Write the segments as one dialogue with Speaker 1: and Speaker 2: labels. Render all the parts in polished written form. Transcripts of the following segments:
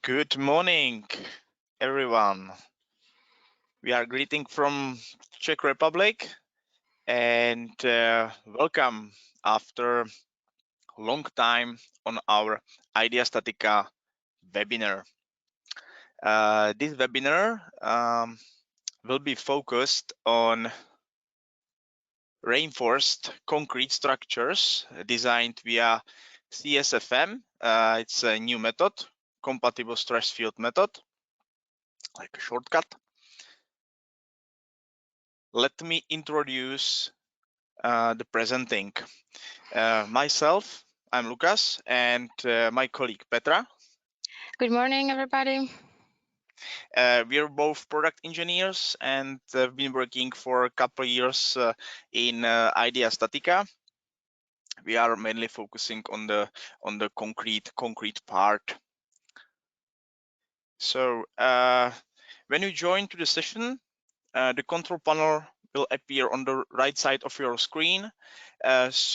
Speaker 1: Good morning, everyone. We are greeting from Czech Republic and welcome after a long time on our IDEA StatiCa webinar. This webinar will be focused on reinforced concrete structures designed via CSFM. It's a new method, compatible stress field method, like a shortcut. Let me introduce the presenting. Myself, I'm Lucas, and my colleague Petra.
Speaker 2: Good morning, everybody.
Speaker 1: We are both product engineers and have been working for a couple of years in IDEA StatiCa. We are mainly focusing on the concrete part. So when you join to the session, the control panel will appear on the right side of your screen. Use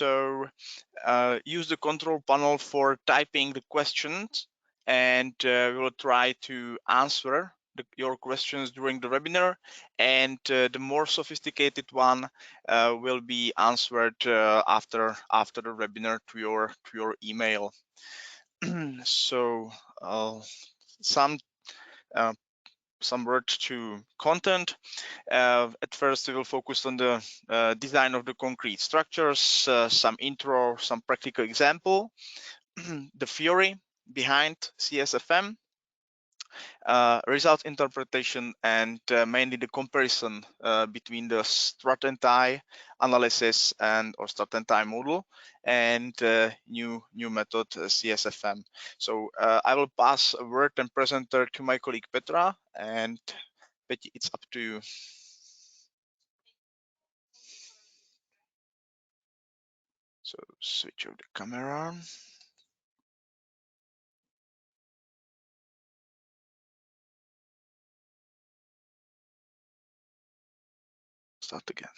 Speaker 1: the control panel for typing the questions, and we will try to answer your questions during the webinar, and the more sophisticated one will be answered after the webinar to your email. So some words to content. At first, we will focus on the design of the concrete structures, some intro, some practical example, the theory behind CSFM, result interpretation, and mainly the comparison between the strat analysis or strat model and new method CSFM. So I will pass a word and presenter to my colleague Petra, and Petty, it's up to you. So switch off the camera. Start again.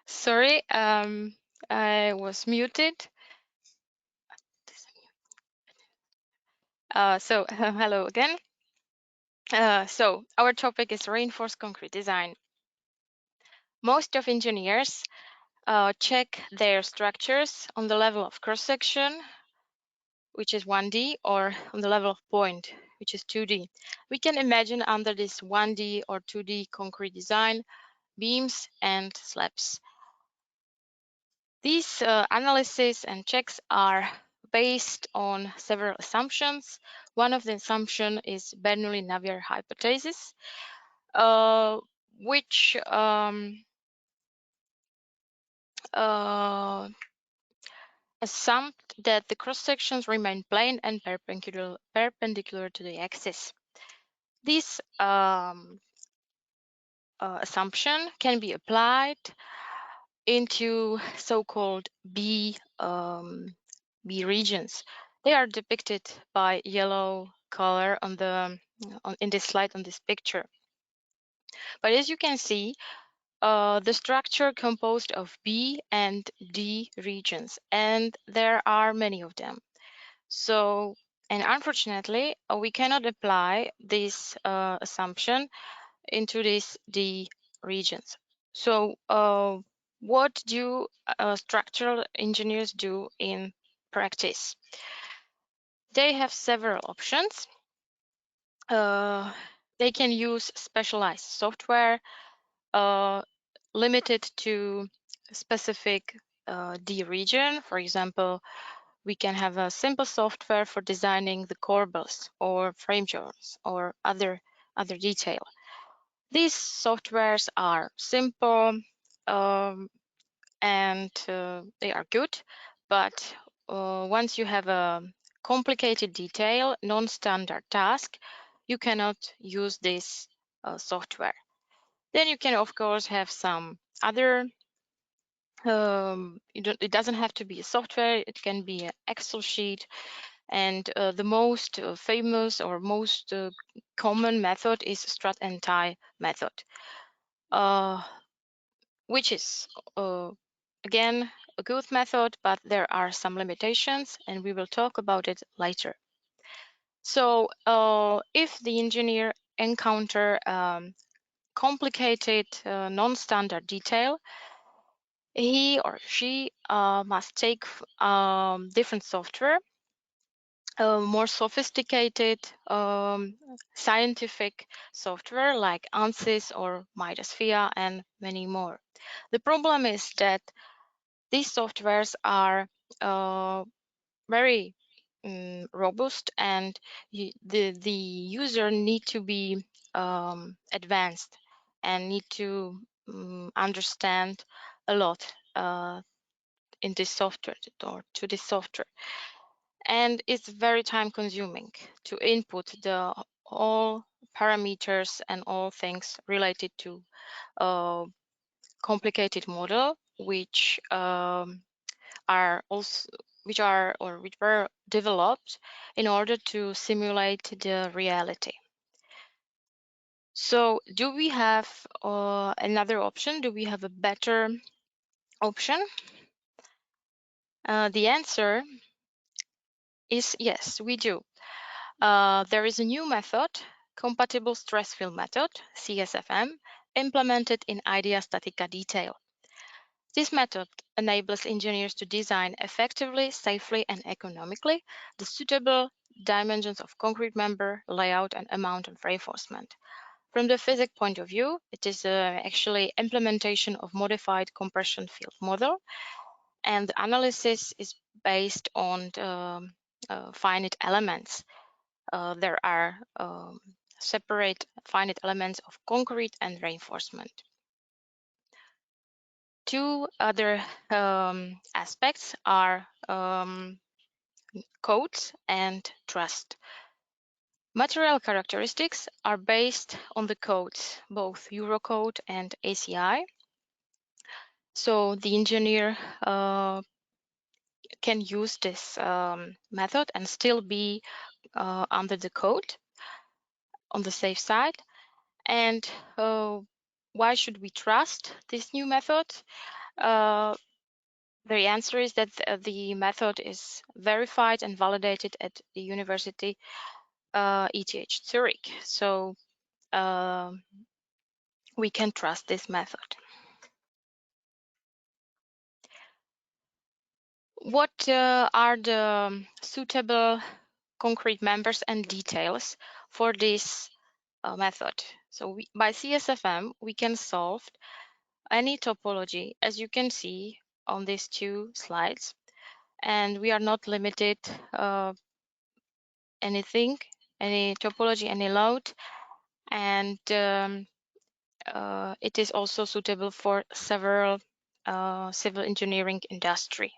Speaker 2: Sorry, I was muted. Hello again. So our topic is reinforced concrete design. Most of engineers check their structures on the level of cross-section, which is 1D, or on the level of point, which is 2D. We can imagine under this 1D or 2D concrete design, beams and slabs. These analyses and checks are based on several assumptions. One of the assumptions is Bernoulli-Navier hypothesis, which assumed that the cross sections remain plane and perpendicular to the axis. This assumption can be applied into so-called B regions. They are depicted by yellow color in this slide on this picture. But as you can see, the structure composed of B and D regions, and there are many of them. So, and unfortunately, we cannot apply this assumption into these D regions. So, what do structural engineers do in practice? They have several options. They can use specialized software limited to specific D region. For example, we can have a simple software for designing the corbels or frame joints or other detail. These softwares are simple and they are good, but once you have a complicated detail, non-standard task, you cannot use this software. Then you can, of course, have some other, it doesn't have to be a software, it can be an Excel sheet. And the most famous or most common method is strat method, which is, again, a good method, but there are some limitations, and we will talk about it later. So if the engineer encounter complicated non-standard detail, he or she must take different software, more sophisticated scientific software like ANSYS or Mitosphere and many more. The problem is that these softwares are very robust, and the user need to be advanced and need to understand a lot in this software or to this software, and it's very time consuming to input the all parameters and all things related to a complicated model, which are also which were developed in order to simulate the reality. So do we have another option? Do we have a better option? The answer is yes, we do. There is a new method, compatible stress field method, CSFM, implemented in IDEA StatiCa detail. This method enables engineers to design effectively, safely, and economically the suitable dimensions of concrete member, layout, and amount of reinforcement. From the physics point of view, it is actually implementation of modified compression field model, and the analysis is based on finite elements. There are separate finite elements of concrete and reinforcement. Two other aspects are codes and trust. Material characteristics are based on the codes, both Eurocode and ACI. So the engineer can use this method and still be under the code on the safe side. And why should we trust this new method? The answer is that the method is verified and validated at the University ETH Zurich. So we can trust this method. What are the suitable concrete members and details for this method? So by CSFM, we can solve any topology, as you can see on these two slides, and we are not limited anything, any topology, any load, and it is also suitable for several civil engineering industry.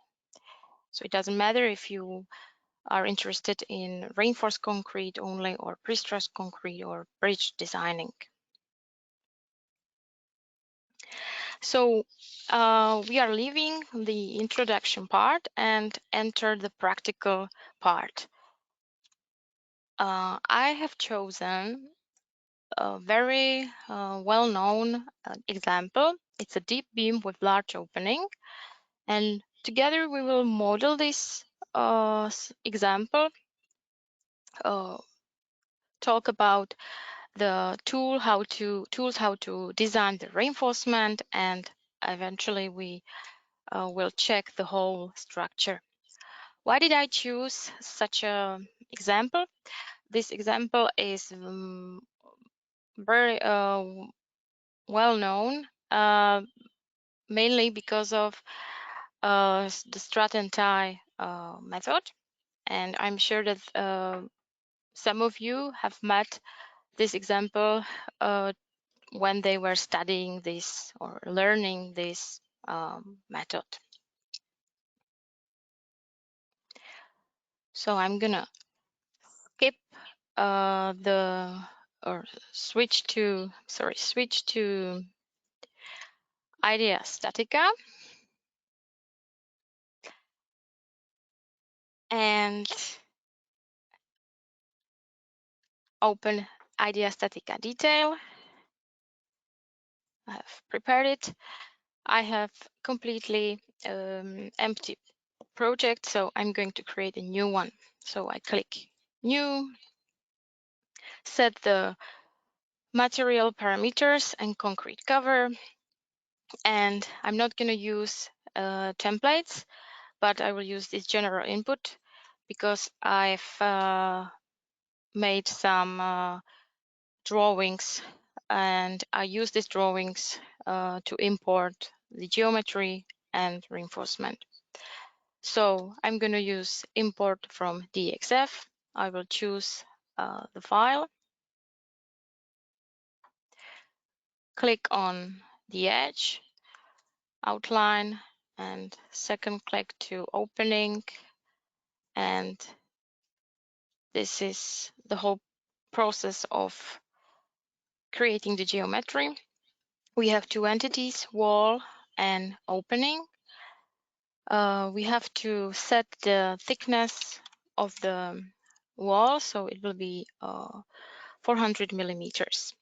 Speaker 2: So it doesn't matter if you are interested in reinforced concrete only, or pre-stressed concrete, or bridge designing. So we are leaving the introduction part and enter the practical part. I have chosen a very well-known example. It's a deep beam with large opening, and together we will model this example, talk about the tools how to design the reinforcement, and eventually we will check the whole structure. Why did I choose such a example? This example is very well known, mainly because of the strut and tie method, and I'm sure that some of you have met this example when they were studying this or learning this method. So I'm gonna skip switch to IDEA StatiCa and open IDEA StatiCa detail. I have prepared it. I have completely empty project, so I'm going to create a new one. So I click new, set the material parameters and concrete cover. And I'm not going to use templates, but I will use this general input because I've made some drawings, and I use these drawings to import the geometry and reinforcement. So I'm going to use import from DXF. I will choose the file, click on the edge, outline, and second click to opening. And this is the whole process of creating the geometry. We have two entities, wall and opening. We have to set the thickness of the wall, so it will be 400 millimeters.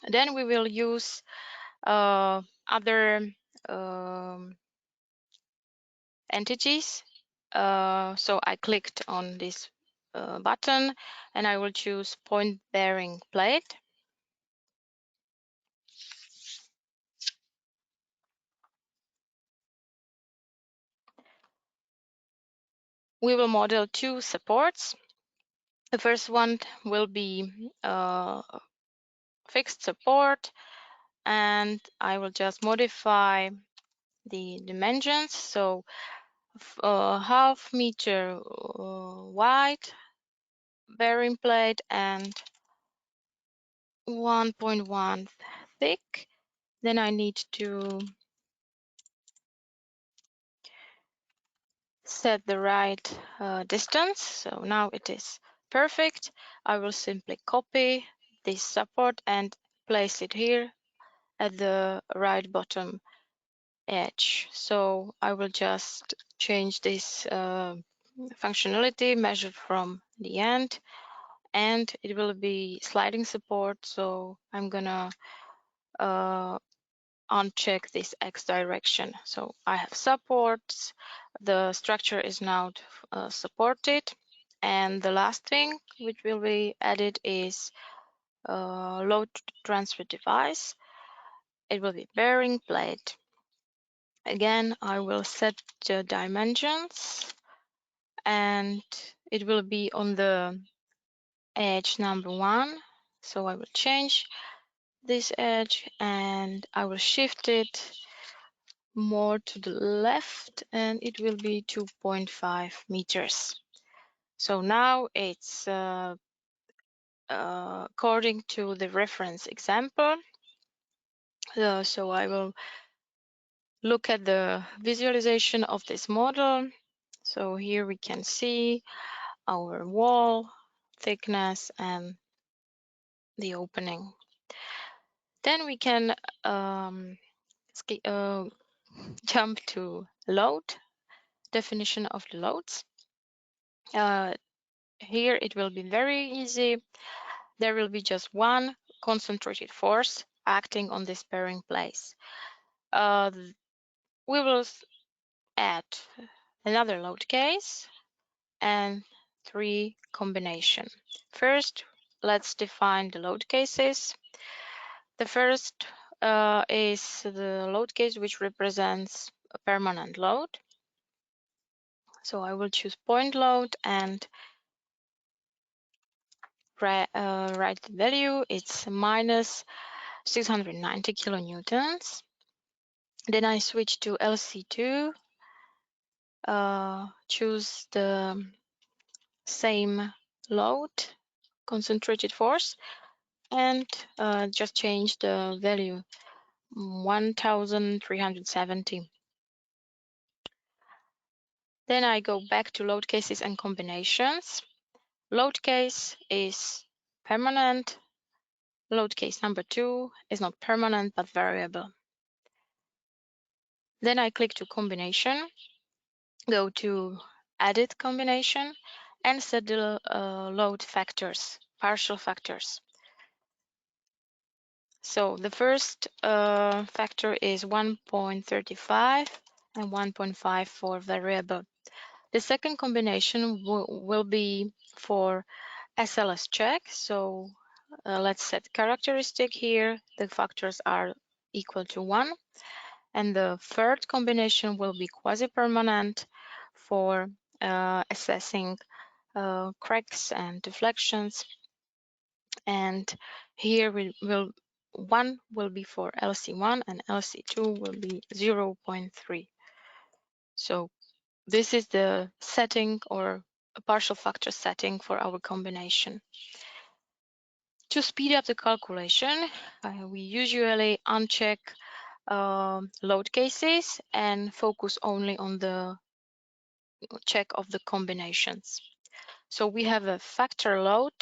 Speaker 2: Then we will use other entities. So I clicked on this button and I will choose point bearing plate. We will model two supports. The first one will be fixed support, and I will just modify the dimensions. So half meter wide bearing plate and 1.1 thick. Then I need to set the right distance. So now it is perfect. I will simply copy this support and place it here at the right bottom edge. So I will just change this functionality measured from the end, and it will be sliding support. So I'm gonna uncheck this X direction. So I have supports, the structure is now supported, and the last thing which will be added is load transfer device. It will be bearing plate. Again, I will set the dimensions, and it will be on the edge number 1. So I will change this edge and I will shift it more to the left, and it will be 2.5 meters. So now it's according to the reference example. So I will look at the visualization of this model. So here we can see our wall thickness and the opening. Then we can jump to load, definition of the loads. Here it will be very easy. There will be just one concentrated force acting on this bearing plate. We will add another load case and 3 combination. First, let's define the load cases. The first is the load case which represents a permanent load. So I will choose point load and write the value. It's minus 690 kilonewtons. Then I switch to LC2, choose the same load, concentrated force, and just change the value 1370. Then I go back to load cases and combinations. Load case is permanent. Load case number 2 is not permanent but variable. Then I click to combination, go to edit combination, and set the load factors, partial factors. So the first factor is 1.35 and 1.5 for variable. The second combination will be for SLS check. So let's set characteristic here. The factors are equal to 1. And the third combination will be quasi-permanent for assessing cracks and deflections. And here one will be for LC1 and LC2 will be 0.3. So this is the setting or a partial factor setting for our combination. To speed up the calculation, we usually uncheck load cases and focus only on the check of the combinations. So we have a factor load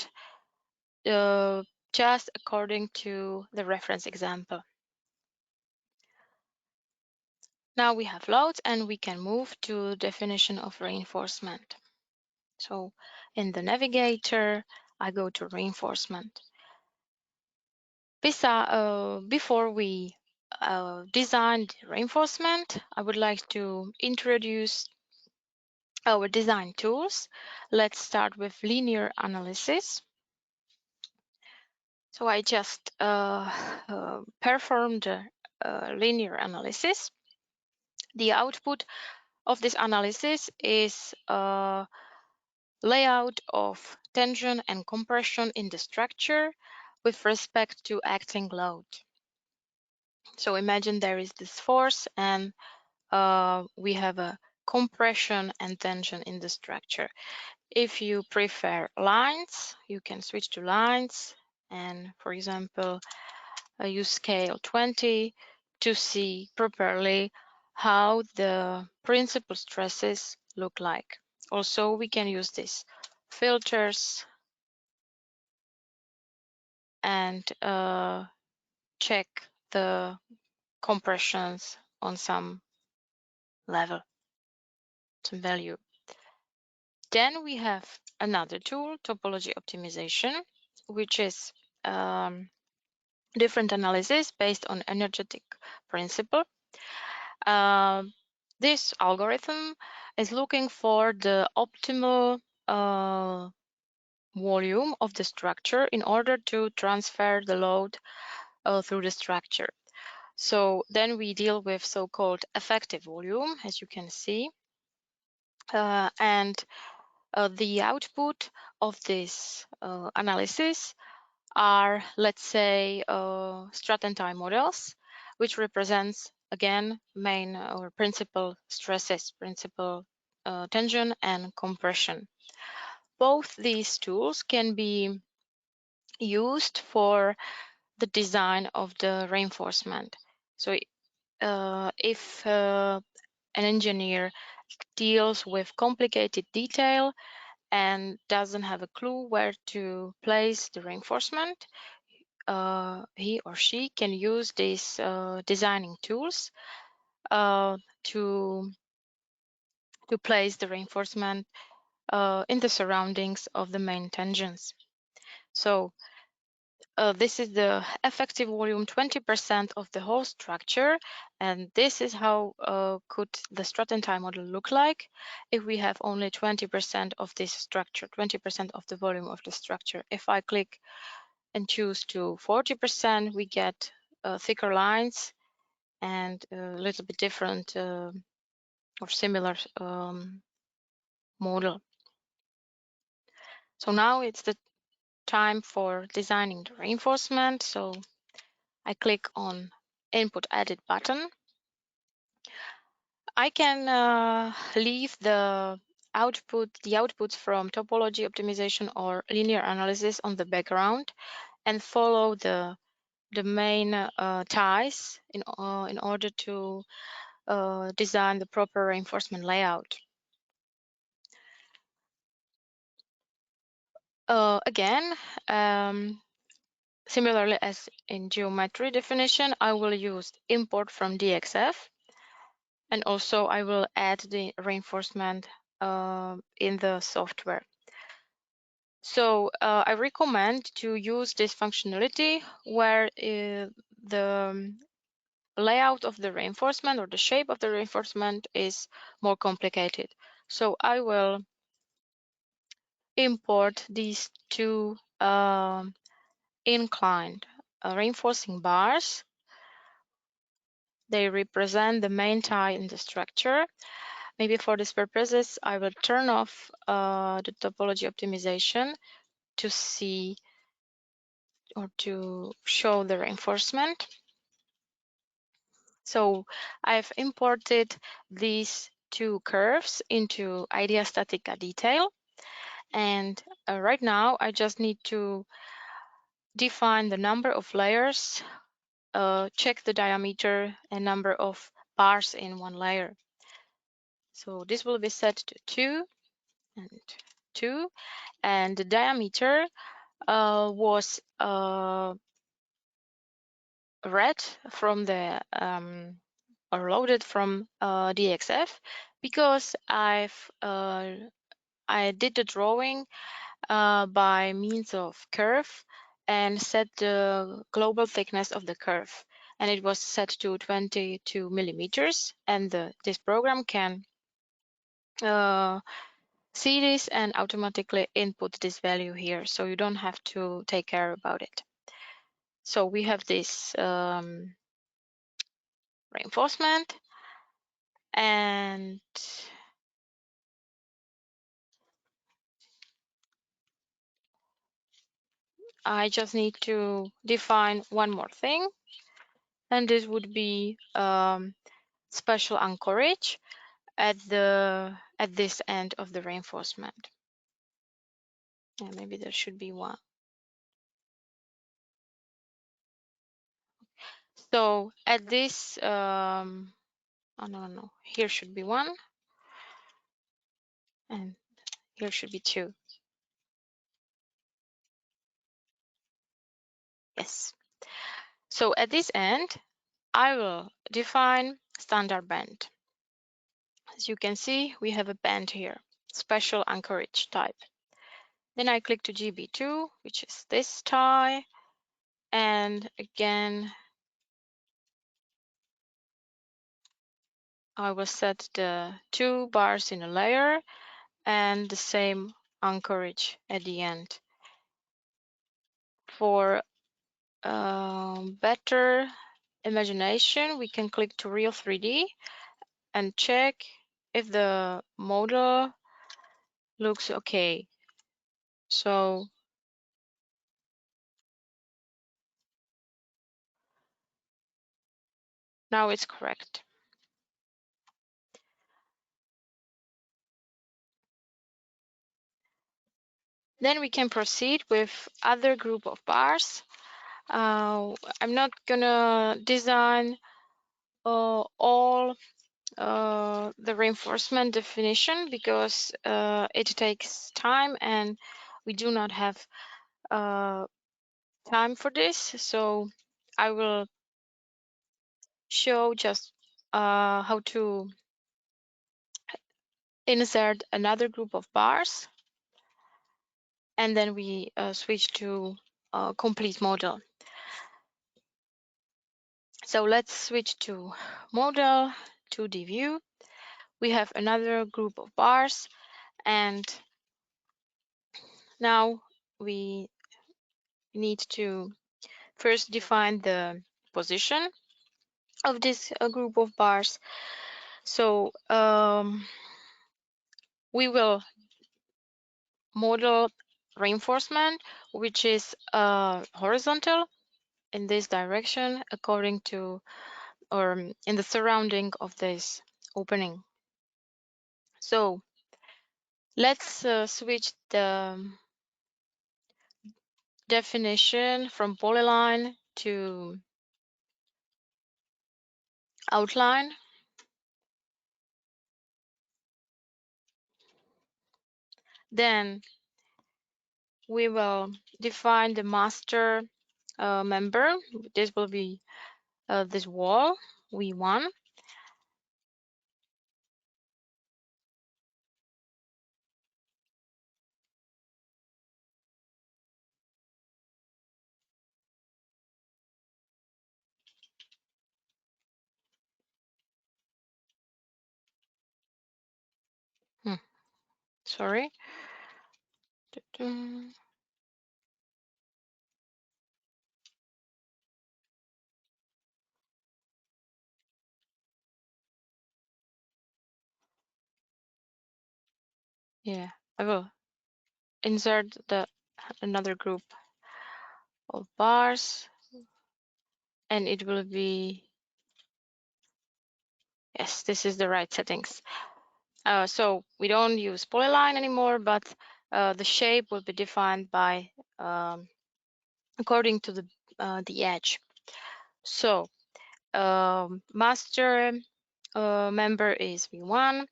Speaker 2: just according to the reference example. Now we have loads and we can move to definition of reinforcement. So in the navigator, I go to reinforcement. Before we design the reinforcement, I would like to introduce our design tools. Let's start with linear analysis. So I just performed a linear analysis. The output of this analysis is a layout of tension and compression in the structure with respect to acting load. So imagine there is this force and we have a compression and tension in the structure. If you prefer lines, you can switch to lines and, for example, use scale 20 to see properly how the principal stresses look like. Also, we can use these filters and check the compressions on some level, some value. Then we have another tool, topology optimization, which is different analysis based on energetic principle. This algorithm is looking for the optimal volume of the structure in order to transfer the load through the structure. So then we deal with so-called effective volume, as you can see. And the output of this analysis are, let's say, Stratton models, which represents, again, main or principal stresses, principal tension and compression. Both these tools can be used for the design of the reinforcement. So if an engineer deals with complicated detail and doesn't have a clue where to place the reinforcement, he or she can use these designing tools to place the reinforcement in the surroundings of the main tensions. So this is the effective volume, 20% of the whole structure, and this is how could the Stratton model look like if we have only 20% of this structure, 20% of the volume of the structure. If I click and choose to 40%, we get thicker lines and a little bit different or similar model. So now it's the time for designing the reinforcement. So I click on Input Edit button. I can leave the outputs from topology optimization or linear analysis on the background and follow the main ties in order to design the proper reinforcement layout. Again, similarly as in geometry definition, I will use import from DXF, and also I will add the reinforcement in the software. So I recommend to use this functionality where the layout of the reinforcement or the shape of the reinforcement is more complicated. So I will import these two inclined reinforcing bars. They represent the main tie in the structure. Maybe for these purposes, I will turn off the topology optimization to see or to show the reinforcement. So I've imported these two curves into IDEA StatiCa detail. And right now, I just need to define the number of layers, check the diameter and number of bars in one layer. So this will be set to 2 and 2. And the diameter was read from the or loaded from DXF because I did the drawing by means of curve and set the global thickness of the curve, and it was set to 22 millimeters, and this program can see this and automatically input this value here, so you don't have to take care about it. So we have this reinforcement, and I just need to define one more thing, and this would be special anchorage at this end of the reinforcement. Yeah, maybe there should be one. So at this, oh no, here should be one, and here should be two. Yes. So at this end, I will define standard band. As you can see, we have a band here, special anchorage type. Then I click to GB2, which is this tie, and again, I will set the 2 bars in a layer and the same anchorage at the end. For better imagination, we can click to Real 3D and check if the model looks okay. So now it's correct. Then we can proceed with other group of bars. I'm not gonna design all the reinforcement definition because it takes time and we do not have time for this. So I will show just how to insert another group of bars, and then we switch to complete model. So let's switch to model 2D view. We have another group of bars, and now we need to first define the position of this group of bars. So we will model reinforcement, which is horizontal in this direction according to or in the surrounding of this opening. So let's switch the definition from polyline to outline. Then we will define the master member. This will be this wall, V1. Sorry. Yeah, I will insert another group of bars, and it will be, yes, this is the right settings. So we don't use polyline anymore, but the shape will be defined by according to the edge. So master member is V1,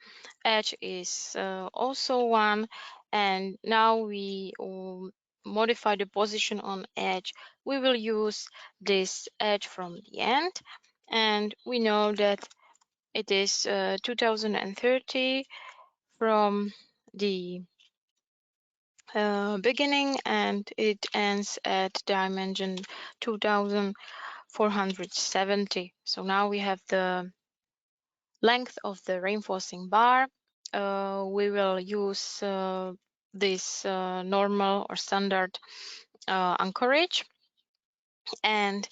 Speaker 2: edge is also 1, and now we modify the position on edge. We will use this edge from the end, and we know that it is 2030 from the beginning, and it ends at dimension 2470. So now we have the length of the reinforcing bar. We will use this normal or standard anchorage, and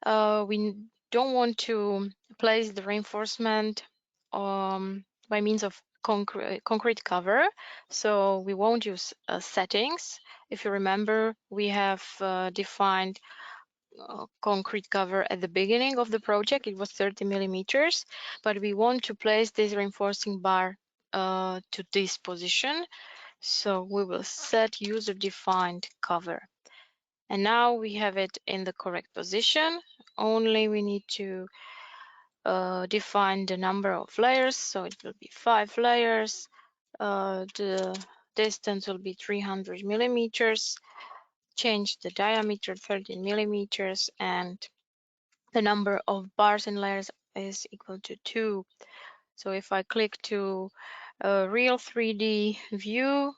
Speaker 2: we don't want to place the reinforcement by means of concrete cover, so we won't use settings. If you remember, we have defined concrete cover at the beginning of the project. It was 30 millimeters, but we want to place this reinforcing bar to this position. So we will set user defined cover. And now we have it in the correct position. Only we need to define the number of layers. So it will be 5 layers. The distance will be 300 millimeters. Change the diameter 13 millimeters, and the number of bars and layers is equal to 2. So if I click to a real 3D view,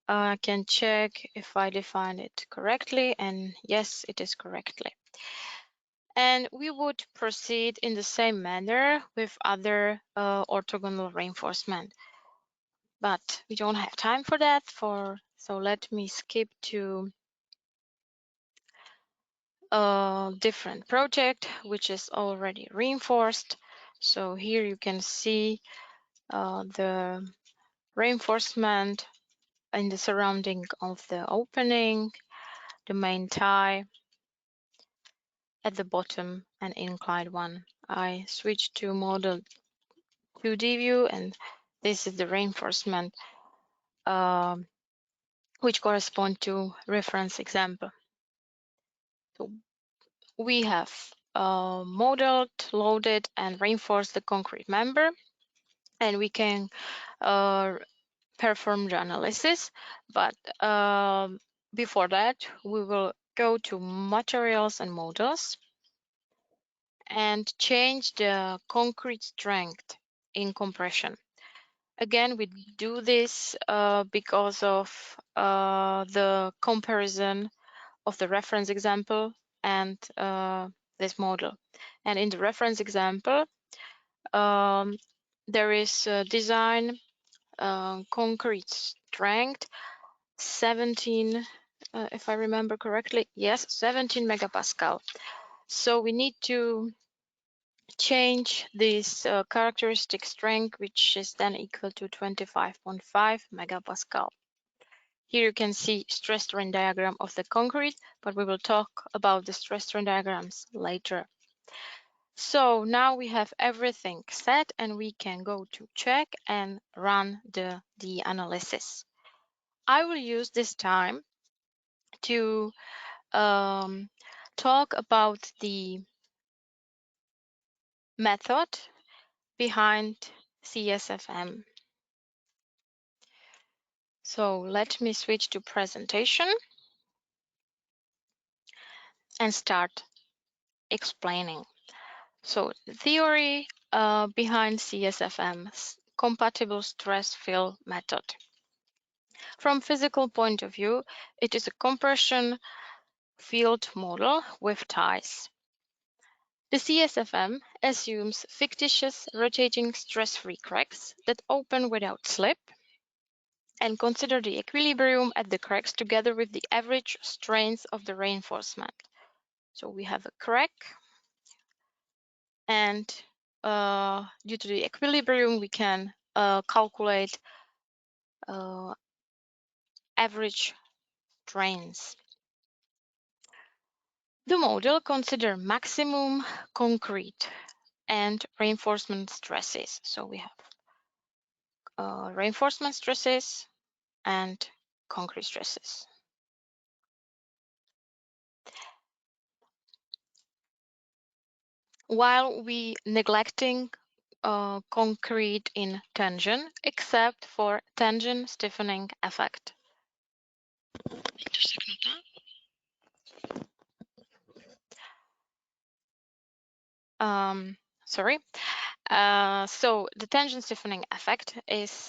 Speaker 2: I can check if I define it correctly, and yes, it is correctly. And we would proceed in the same manner with other orthogonal reinforcement. But we don't have time for that, so let me skip to a different project, which is already reinforced. So here you can see the reinforcement in the surrounding of the opening, the main tie at the bottom, and inclined one. I switch to model 2D view, and this is the reinforcement which correspond to reference example. So we have modeled, loaded, and reinforced the concrete member, and we can perform the analysis. But before that, we will go to materials and models and change the concrete strength in compression. Again, we do this because of the comparison of the reference example and this model. And in the reference example, there is design concrete strength 17, if I remember correctly, yes, 17 megapascal. So we need to change this characteristic strength, which is then equal to 25.5 megapascal. Here you can see StressStrain diagram of the concrete, but we will talk about the StressStrain diagrams later. So now we have everything set, and we can go to check and run the analysis. I will use this time to talk about the method behind CSFM. So let me switch to presentation and start explaining. So the theory behind CSFM's compatible stress field method. From physical point of view, it is a compression field model with ties. The CSFM assumes fictitious rotating stress-free cracks that open without slip and consider the equilibrium at the cracks together with the average strains of the reinforcement. So we have a crack, and due to the equilibrium, we can calculate average strains. The model considers maximum concrete and reinforcement stresses. So we have reinforcement stresses and concrete stresses. While we neglecting concrete in tension, except for tension stiffening effect. Sorry. So the tension stiffening effect is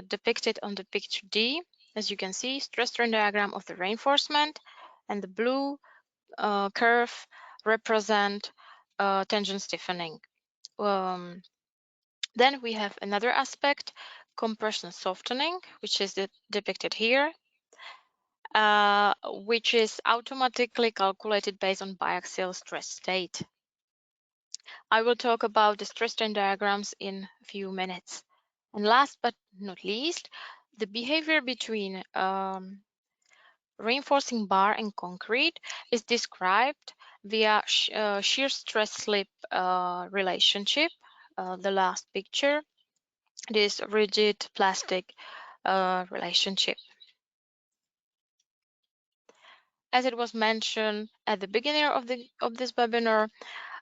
Speaker 2: depicted on the picture D. As you can see, stress-strain diagram of the reinforcement, and the blue curve represent tension stiffening. Then we have another aspect, compression softening, which is depicted here, which is automatically calculated based on biaxial stress state. I will talk about the stress-strain diagrams in a few minutes. And last but not least, the behavior between reinforcing bar and concrete is described via shear stress slip relationship, the last picture, this rigid plastic relationship. As it was mentioned at the beginning of this webinar,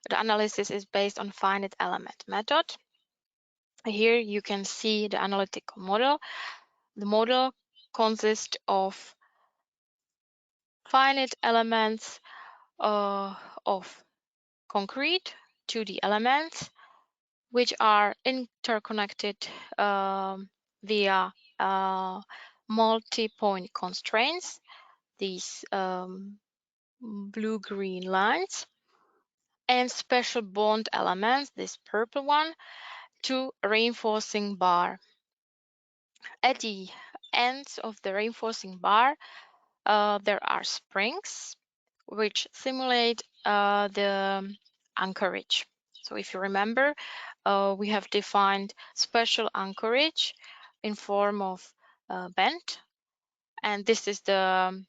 Speaker 2: the analysis is based on finite element method. Here you can see the analytical model. The model consists of finite elements of concrete, 2D elements, which are interconnected via multi-point constraints, these blue-green lines, and special bond elements, this purple one, to reinforcing bar. At the ends of the reinforcing bar, there are springs which simulate the anchorage. So if you remember, we have defined special anchorage in form of bend, and this is the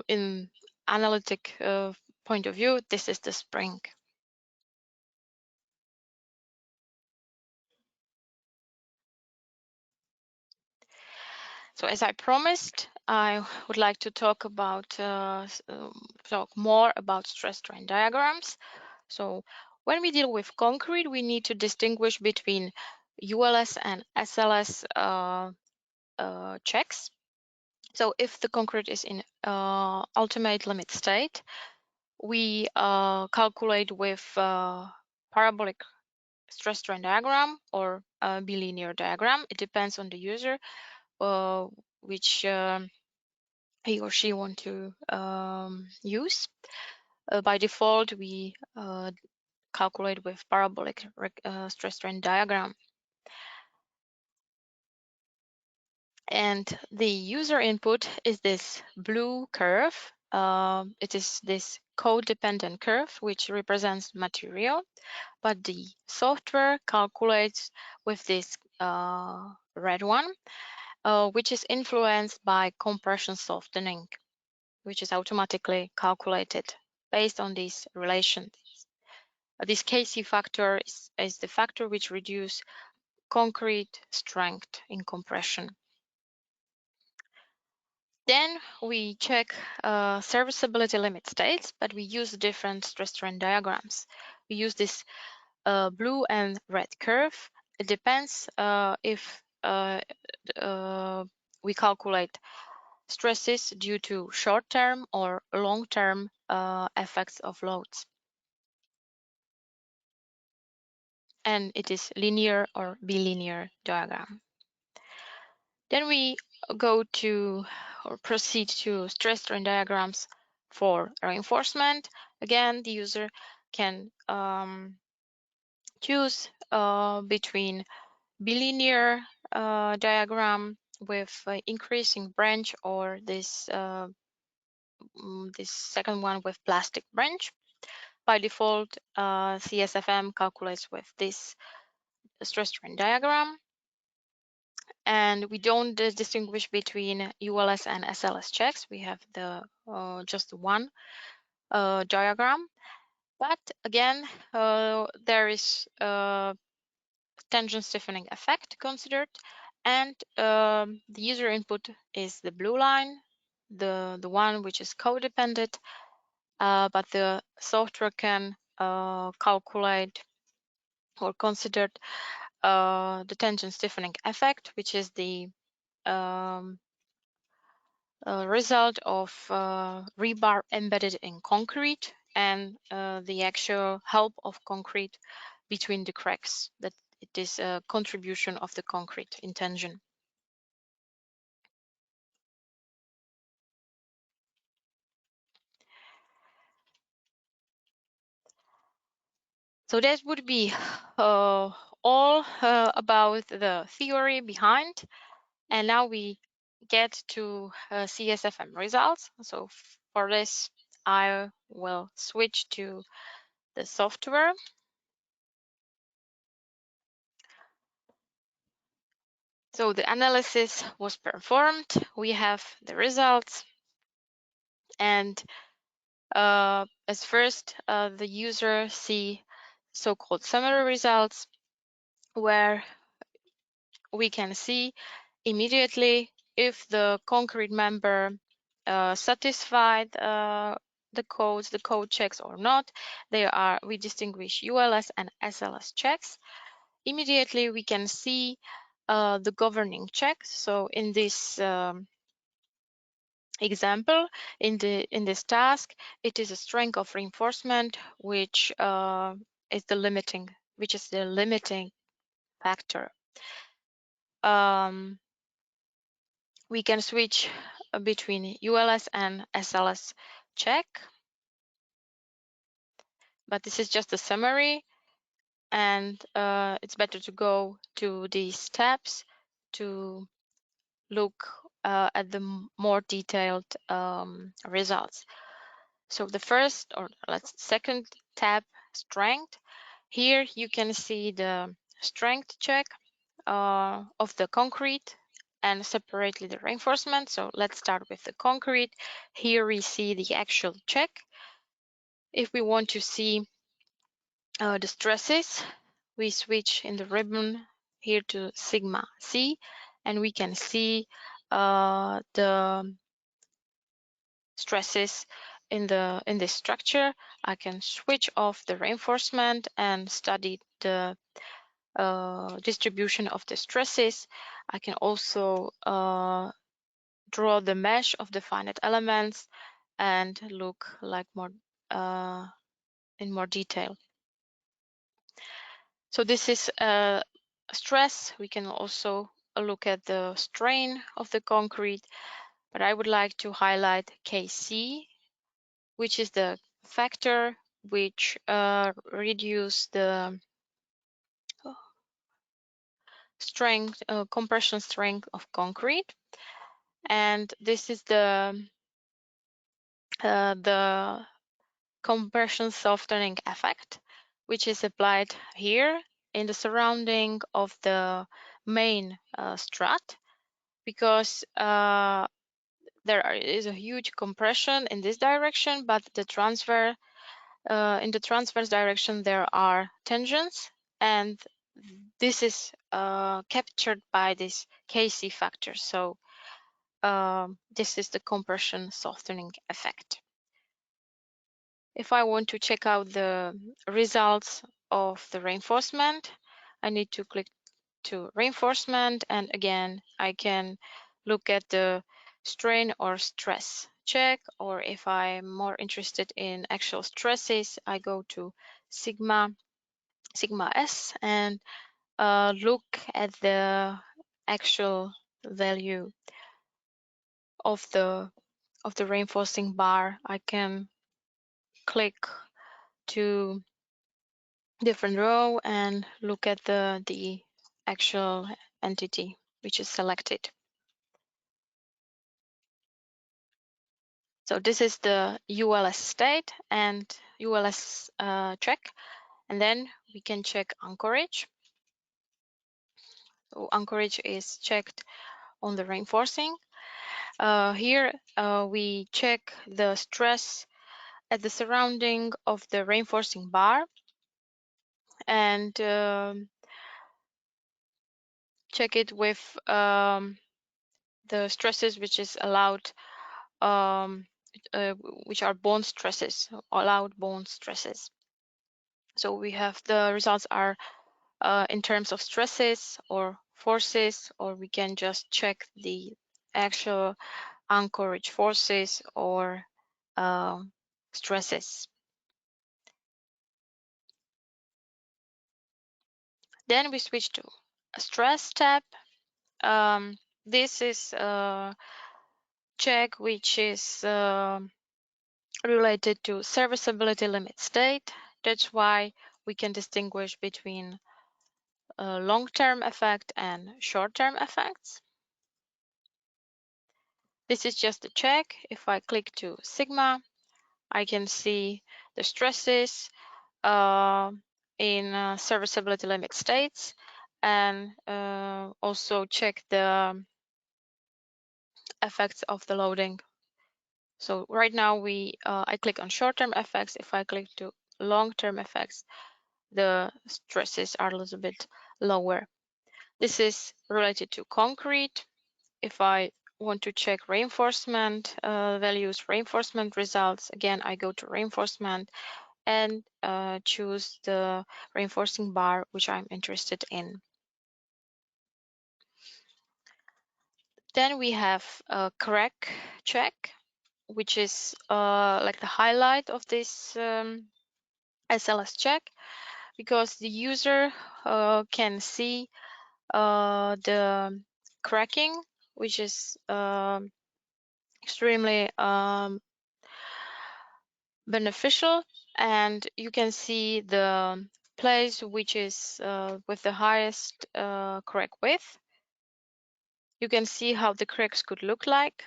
Speaker 2: in analytic point of view, this is the spring. So as I promised, I would like to talk about talk more about stress-strain diagrams. So when we deal with concrete, we need to distinguish between ULS and SLS checks. So if the concrete is in ultimate limit state, we calculate with parabolic stress-strain diagram or bilinear diagram. It depends on the user which he or she want to use. By default, we calculate with parabolic stress-strain diagram. And the user input is this blue curve. It is this code-dependent curve, which represents material, but the software calculates with this red one, which is influenced by compression softening, which is automatically calculated based on these relations. This Kc factor is the factor which reduces concrete strength in compression. Then we check serviceability limit states, but we use different stress-strain diagrams. We use this blue and red curve. It depends if we calculate stresses due to short-term or long-term effects of loads. And it is linear or bilinear diagram. Then we go to or proceed to stress-strain diagrams for reinforcement. Again, the user can choose between bilinear diagram with increasing branch, or this second one with plastic branch. By default, CSFM calculates with this StressStrain diagram, and we don't distinguish between ULS and SLS checks. We have the just one diagram, but again, there is tension stiffening effect considered, and the user input is the blue line, the one which is codependent, but the software can calculate or consider the tension stiffening effect, which is the result of rebar embedded in concrete and the actual help of concrete between the cracks, that it is a contribution of the concrete in tension. So that would be all about the theory behind. And now we get to CSFM results. So for this, I will switch to the software. So the analysis was performed. We have the results. And as first, the user see so-called summary results, where we can see immediately if the concrete member satisfied the code checks or not. We distinguish ULS and SLS checks. Immediately we can see the governing checks. So in this example, in this task, it is a strength of reinforcement which is the limiting factor. We can switch between ULS and SLS check, but this is just a summary, and it's better to go to these steps to look at the more detailed results. So the first, or second tab, strength. Here you can see the strength check of the concrete and separately the reinforcement. So let's start with the concrete. Here we see the actual check. If we want to see the stresses, we switch in the ribbon here to sigma C, and we can see the stresses in this structure. I can switch off the reinforcement and study the distribution of the stresses. I can also draw the mesh of the finite elements and look like more in more detail. So this is stress. We can also look at the strain of the concrete, but I would like to highlight Kc, which is the factor which reduce the strength, compression strength of concrete, and this is the compression softening effect, which is applied here in the surrounding of the main strut, because there is a huge compression in this direction, but the transfer in the transverse direction there are tensions, and this is captured by this Kc factor. So this is the compression softening effect. If I want to check out the results of the reinforcement, I need to click to reinforcement, and again I can look at the strain or stress check, or if I'm more interested in actual stresses, I go to sigma S and look at the actual value of the reinforcing bar. I can click to different row and look at the actual entity which is selected. So this is the ULS state and ULS check, and then we can check anchorage. So anchorage is checked on the reinforcing. Here we check the stress at the surrounding of the reinforcing bar, and check it with the stresses which is allowed, which are bond stresses, allowed bond stresses. So we have the results are in terms of stresses or forces, or we can just check the actual anchorage forces or stresses. Then we switch to a stress tab. This is a check which is related to serviceability limit state. That's why we can distinguish between long-term effect and short-term effects. This is just a check. If I click to sigma, I can see the stresses in serviceability limit states, and also check the effects of the loading. So right now I click on short-term effects. If I click to long-term effects, the stresses are a little bit lower. This is related to concrete. If I want to check reinforcement values, reinforcement results, again, I go to reinforcement and choose the reinforcing bar which I'm interested in. Then we have a crack check, which is like the highlight of this SLS check, because the user can see the cracking, which is extremely beneficial, and you can see the place which is with the highest crack width. You can see how the cracks could look like,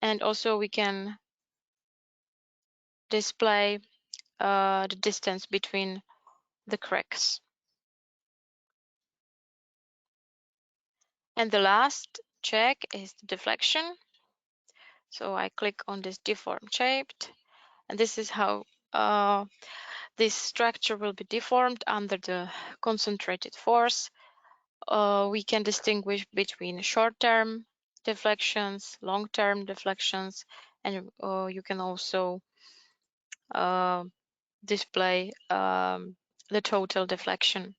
Speaker 2: and also we can display the distance between the cracks. And the last check is the deflection. So I click on this deformed shaped, and this is how this structure will be deformed under the concentrated force. We can distinguish between short-term deflections, long-term deflections, and you can also display the total deflection.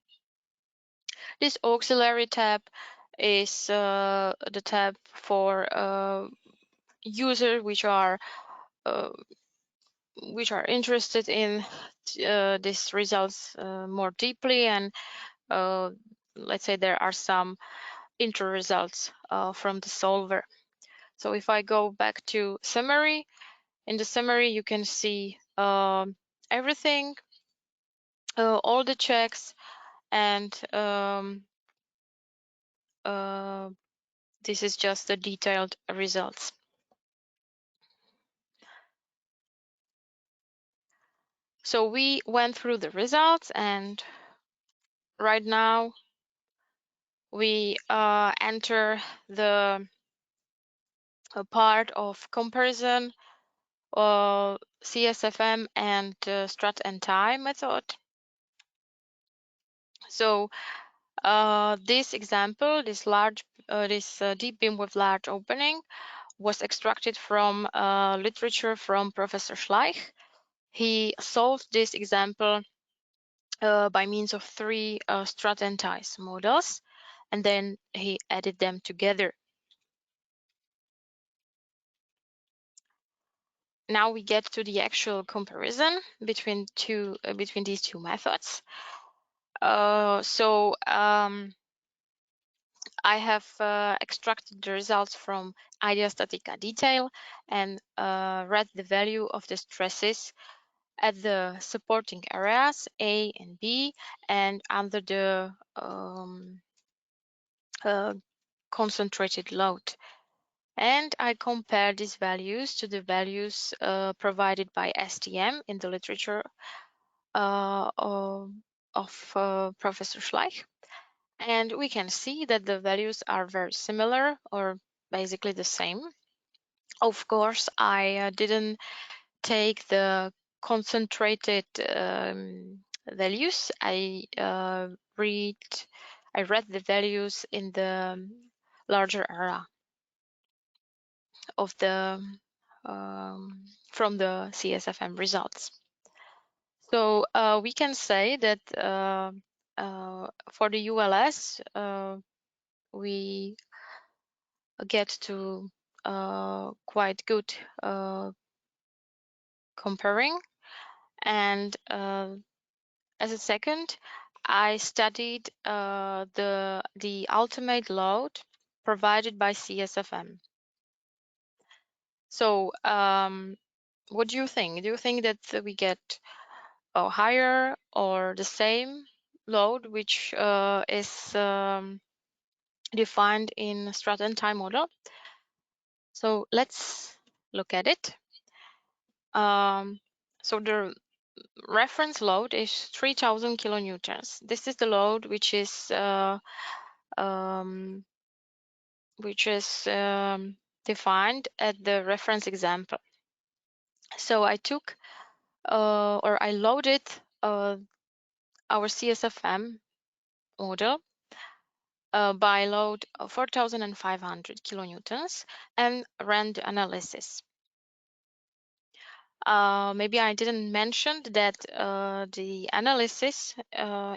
Speaker 2: This auxiliary tab is the tab for users which are interested in these results more deeply, and let's say there are some inter results from the solver. So if I go back to summary, in the summary you can see everything, all the checks, and this is just the detailed results. So we went through the results, and right now we enter the part of comparison, CSFM and strat and tie method. So this example, this deep beam with large opening, was extracted from literature from Professor Schleich. He solved this example by means of three strat and ties models, and then he added them together. Now we get to the actual comparison between these two methods. I have extracted the results from IDEA StatiCa detail and read the value of the stresses at the supporting areas A and B, and under the concentrated load. And I compare these values to the values provided by STM in the literature of Professor Schleich. And we can see that the values are very similar or basically the same. Of course, I didn't take the concentrated values. I read the values in the larger area of the from the CSFM results. So we can say that for the ULS, we get to quite good comparing. And as a second, I studied the ultimate load provided by CSFM. So what do you think? Do you think that we get a higher or the same load, which is defined in Stratton time model? So let's look at it. So the reference load is 3000 kilonewtons. This is the load which is defined at the reference example. So I took or I loaded our CSFM model by load 4500 kilonewtons and ran the analysis. Maybe I didn't mention that the analysis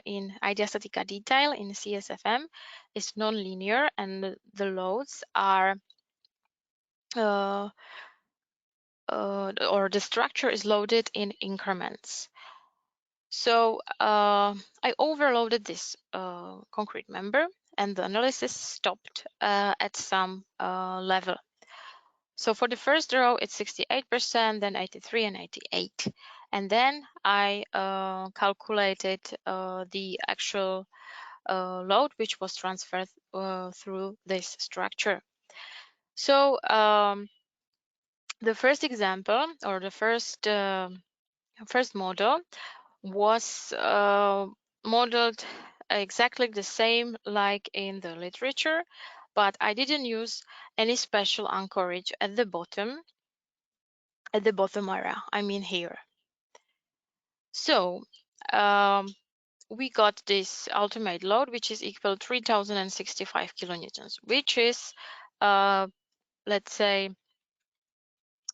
Speaker 2: in IDEA StatiCa detail in CSFM is non-linear, and the loads are or the structure is loaded in increments. So I overloaded this concrete member, and the analysis stopped at some level. So for the first row, it's 68%, then 83 and 88. And then I calculated the actual load which was transferred through this structure. So the first example or the first model was modeled exactly the same like in the literature, but I didn't use any special anchorage at the bottom area, I mean here. So we got this ultimate load, which is equal to 3065 kilonewtons, which is let's say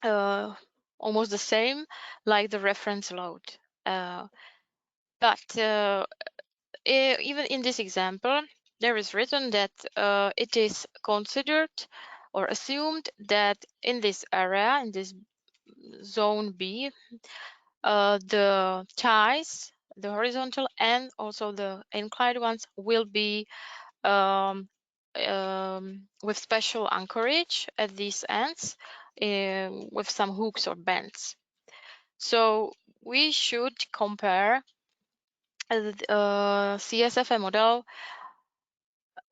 Speaker 2: almost the same like the reference load. But even in this example, there is written that it is considered or assumed that in this area, in this zone B, the ties, the horizontal and also the inclined ones, will be with special anchorage at these ends with some hooks or bends. So we should compare CSFM model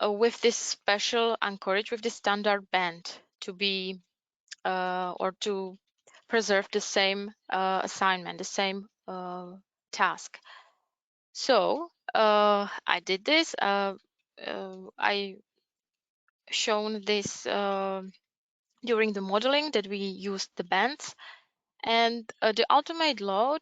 Speaker 2: with this special anchorage, with the standard bend to be or to preserve the same assignment, the same task. So I did this. I shown this during the modeling that we used the bands, and the ultimate load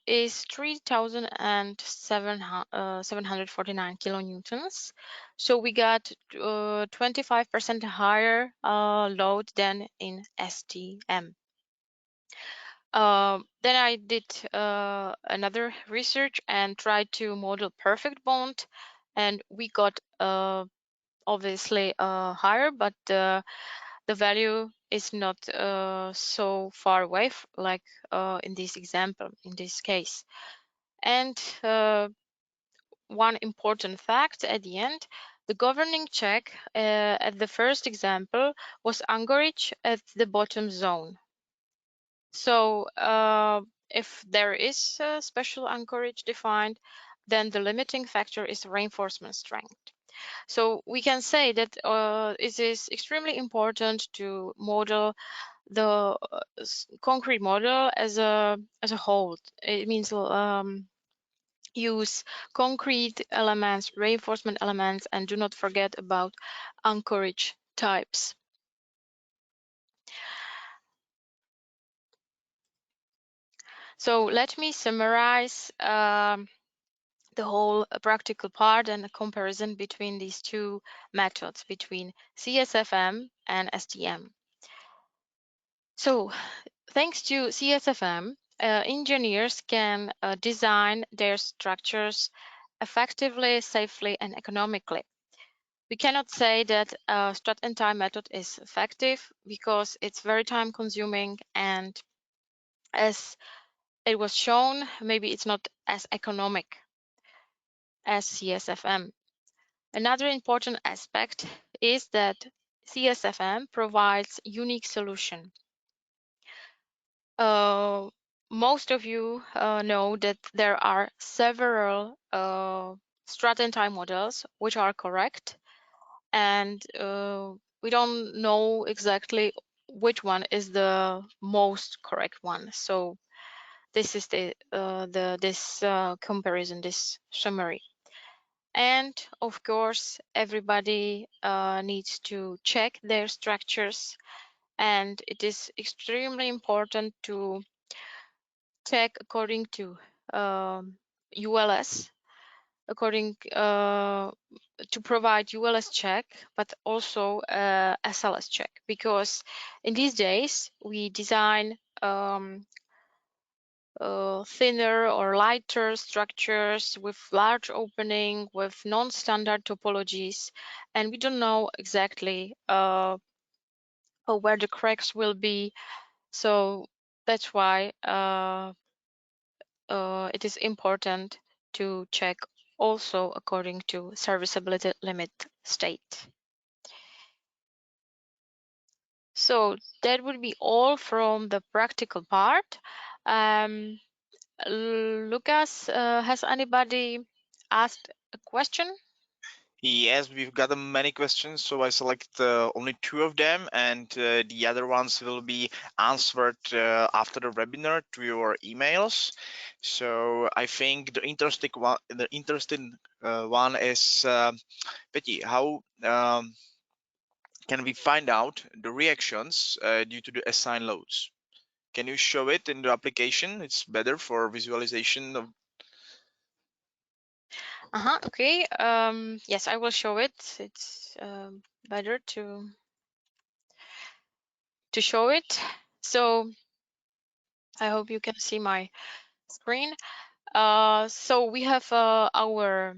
Speaker 2: is 3,749 kilonewtons. So we got 25% higher load than in STM. Then I did another research and tried to model perfect bond, and we got obviously higher, but the value is not so far away like in this example, in this case. And one important fact at the end, the governing check at the first example was anchorage at the bottom zone. So if there is a special anchorage defined, then the limiting factor is reinforcement strength. So we can say that it is extremely important to model the concrete model as a whole. It means use concrete elements, reinforcement elements, and do not forget about anchorage types. So let me summarize the whole practical part and a comparison between these two methods, between CSFM and STM. So thanks to CSFM, engineers can design their structures effectively, safely, and economically. We cannot say that strat and time method is effective because it's very time consuming, and as it was shown, maybe it's not as economic as CSFM. Another important aspect is that CSFM provides unique solution. Most of you know that there are several strat and time models which are correct, and we don't know exactly which one is the most correct one. So this is the comparison, this summary. And of course, everybody needs to check their structures, and it is extremely important to check according to ULS, according to provide ULS check, but also SLS check, because in these days we design thinner or lighter structures with large opening, with non-standard topologies, and we don't know exactly where the cracks will be. So that's why it is important to check also according to serviceability limit state. So that would be all from the practical part. Lucas, has anybody asked a question?
Speaker 1: Yes, we've got many questions, so I select only 2 of them, and the other ones will be answered after the webinar to your emails. So I think the interesting one is, Betty, how can we find out the reactions due to the assigned loads? Can you show it in the application? It's better for visualization of.
Speaker 2: Okay. Yes, I will show it. It's better to show it. So I hope you can see my screen. So we have our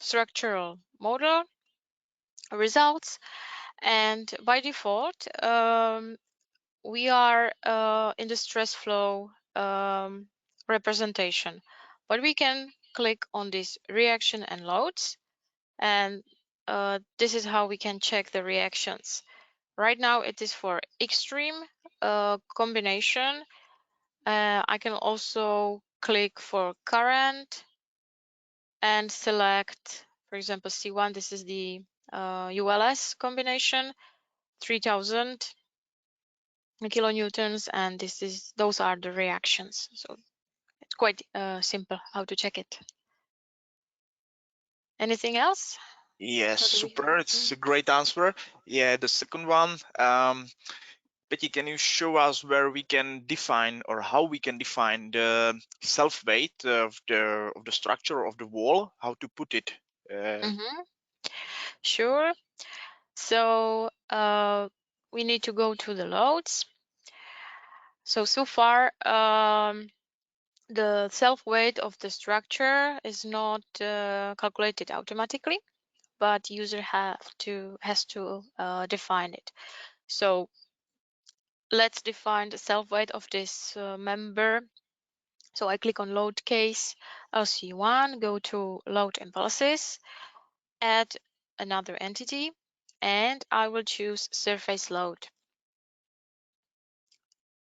Speaker 2: structural model results, and by default, we are in the stress flow representation, but we can click on this reaction and loads, and this is how we can check the reactions. Right now it is for extreme combination. I can also click for current and select, for example, C1. This is the ULS combination, 3000 kilonewtons, and those are the reactions. So it's quite simple how to check it. Anything else?
Speaker 1: Yes,
Speaker 2: How do we?
Speaker 1: super. It's a great answer. Yeah, the second one, Betty, can you show us where we can define or how we can define the self weight of the structure of the wall? How to put it?
Speaker 2: Sure. So we need to go to the loads. So far, the self weight of the structure is not calculated automatically, but user has to define it. So let's define the self weight of this member. So I click on load case LC1, go to load impulses, add another entity, and I will choose surface load.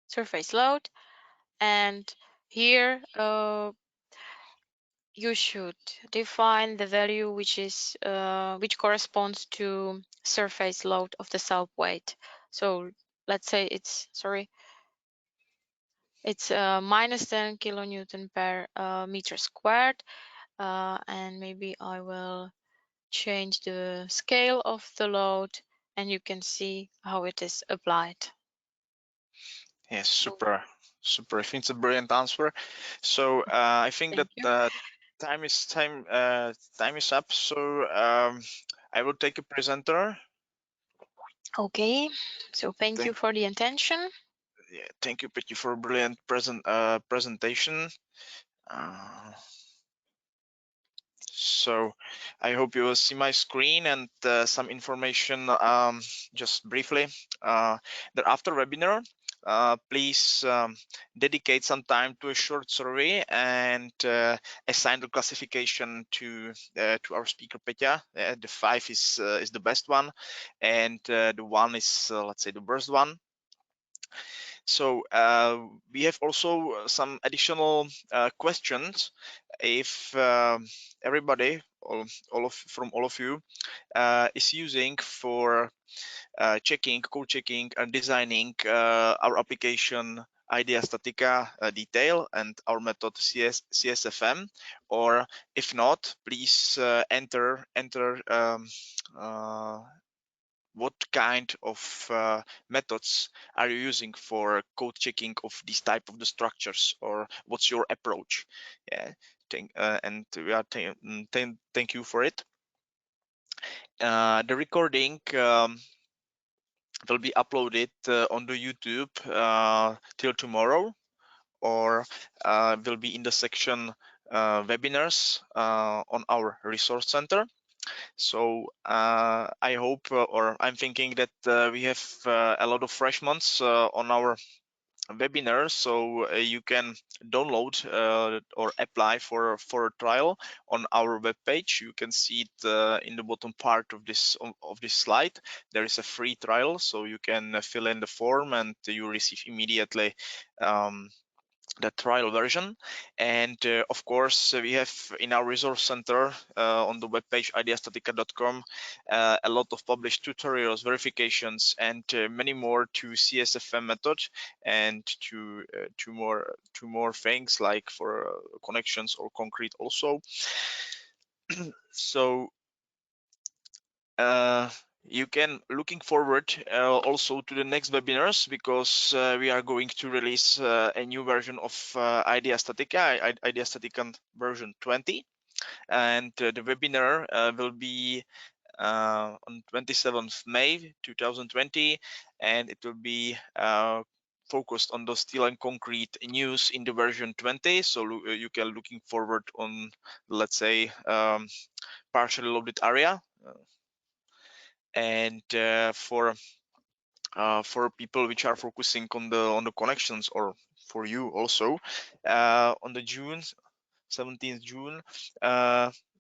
Speaker 2: Surface load, and here you should define the value which is which corresponds to surface load of the subweight. So let's say it's minus 10 kilonewton per meter squared, and maybe I will change the scale of the load, and you can see how it is applied.
Speaker 1: Yes, super. I think it's a brilliant answer. So I think
Speaker 2: Thank you.
Speaker 1: that time is up. So I will take a presenter.
Speaker 2: Okay, so thank you
Speaker 1: Thank
Speaker 2: for the attention.
Speaker 1: Yeah, thank you, Petty, for a brilliant presentation. Uh, so I hope you will see my screen and some information just briefly. The after webinar, please dedicate some time to a short survey and assign the classification to our speaker Petya. The 5 is the best one, and the 1 is let's say the worst one. So we have also some additional questions. If everybody, from all of you, is using for code checking and designing our application IDEA StatiCa detail and our method CSFM, or if not, please enter what kind of methods are you using for code checking of these type of the structures, or what's your approach? Yeah, and we are thank you for it. The recording will be uploaded on the YouTube till tomorrow, or will be in the section webinars on our resource center. So I hope, or I'm thinking that we have a lot of freshmen on our webinar, so you can download or apply for a trial on our webpage. You can see it in the bottom part of this slide. There is a free trial, so you can fill in the form and you receive immediately the trial version. And of course, we have in our resource center on the webpage ideastatica.com a lot of published tutorials, verifications, and many more to CSFM method, and to two more things like for connections or concrete also. So you can looking forward also to the next webinars, because we are going to release a new version of IDEA StatiCa, IDEA StatiCa version 20, and the webinar will be on 27th May 2020, and it will be focused on the steel and concrete news in the version 20. So you can looking forward on, let's say, partially loaded area. And for people which are focusing on the connections, or for you also, on the 17th June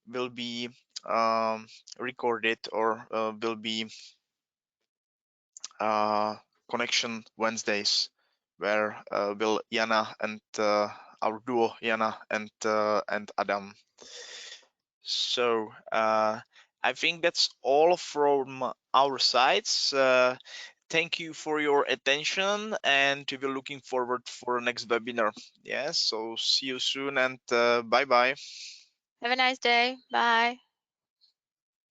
Speaker 1: will be recorded, or will be connection Wednesdays, where will Jana and our duo Jana and Adam. So I think that's all from our sides. Thank you for your attention, and we're looking forward for the next webinar. Yes, so see you soon, and bye bye.
Speaker 2: Have a nice day. Bye.